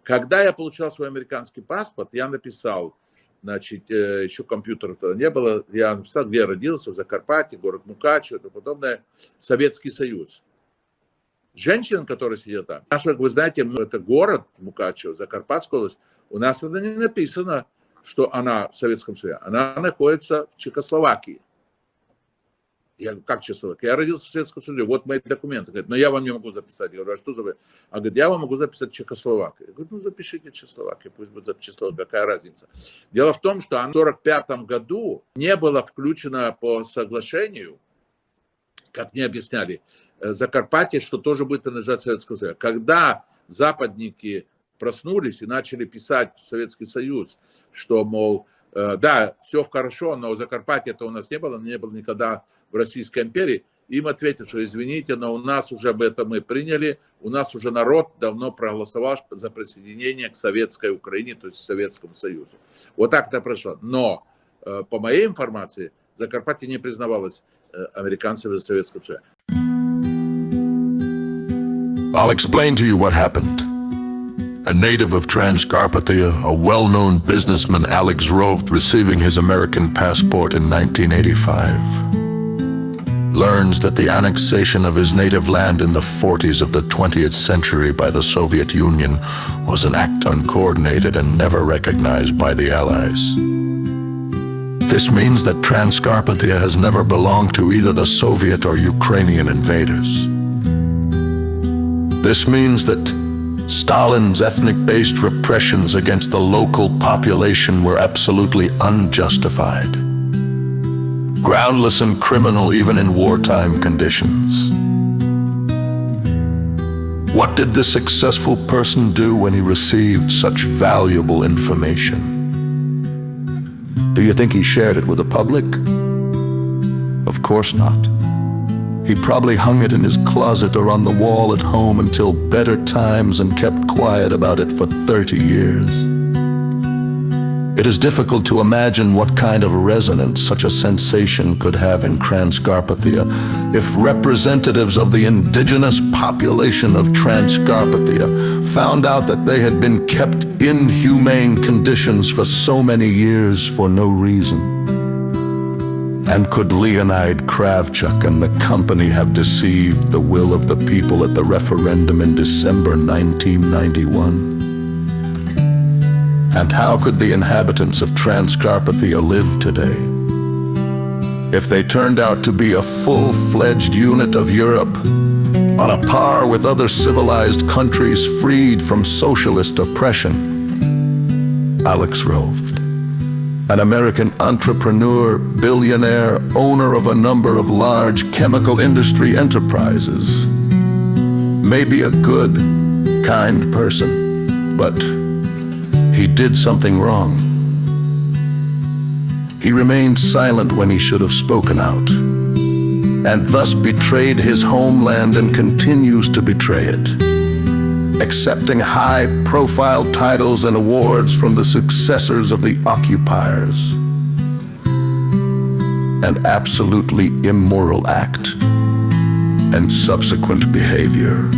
Когда я получал свой американский паспорт, я написал, значит, еще компьютера не было, я написал, где я родился, в Закарпатье, город Мукачево и тому подобное, Советский Союз. Женщина, которая сидит там, как вы знаете, это город Мукачево, Закарпатская область, у нас это не написано, что она в Советском Союзе, она находится в Чехословакии. Я говорю, как Чехословакия? Я родился в Советском Союзе, вот мои документы. Говорит, но я вам не могу записать. Я говорю, а что за... Она говорит, я вам могу записать Чехословакию. Я говорю, ну запишите Чехословакию, пусть будет Чехословакия, какая разница. Дело в том, что в 1945 году не было включено по соглашению, как мне объясняли, Закарпатье, что тоже будет принадлежать Советскому Союзу. Когда западники проснулись и начали писать в Советский Союз, что, мол, да, все хорошо, но Закарпатья-то у нас не было никогда в Российской империи, им ответят, что извините, но у нас уже это мы приняли, у нас уже народ давно проголосовал за присоединение к советской Украине, то есть к Советскому Союзу. Вот так это прошло. Но, по моей информации, Закарпатье не признавалось американцами за Советским Союзом. I'll explain to you what happened. A native of Transcarpathia, a well-known businessman, Alex Rovt, receiving his American passport in 1985, learns that the annexation of his native land in the 40s of the 20th century by the Soviet Union was an act uncoordinated and never recognized by the Allies. This means that Transcarpathia has never belonged to either the Soviet or Ukrainian invaders. This means that Stalin's ethnic-based repressions against the local population were absolutely unjustified, groundless and criminal even in wartime conditions. What did this successful person do when he received such valuable information? Do you think he shared it with the public? Of course not. He probably hung it in his closet or on the wall at home until better times and kept quiet about it for 30 years. It is difficult to imagine what kind of resonance such a sensation could have in Transcarpathia if representatives of the indigenous population of Transcarpathia found out that they had been kept in inhumane conditions for so many years for no reason. And could Leonid Kravchuk and the company have deceived the will of the people at the referendum in December 1991? And how could the inhabitants of Transcarpathia live today? If they turned out to be a full-fledged unit of Europe, on a par with other civilized countries freed from socialist oppression? Alex Rovt, an American entrepreneur, billionaire, owner of a number of large chemical industry enterprises, may be a good, kind person, but he did something wrong. He remained silent when he should have spoken out, and thus betrayed his homeland and continues to betray it, accepting high-profile titles and awards from the successors of the occupiers. An absolutely immoral act and subsequent behavior.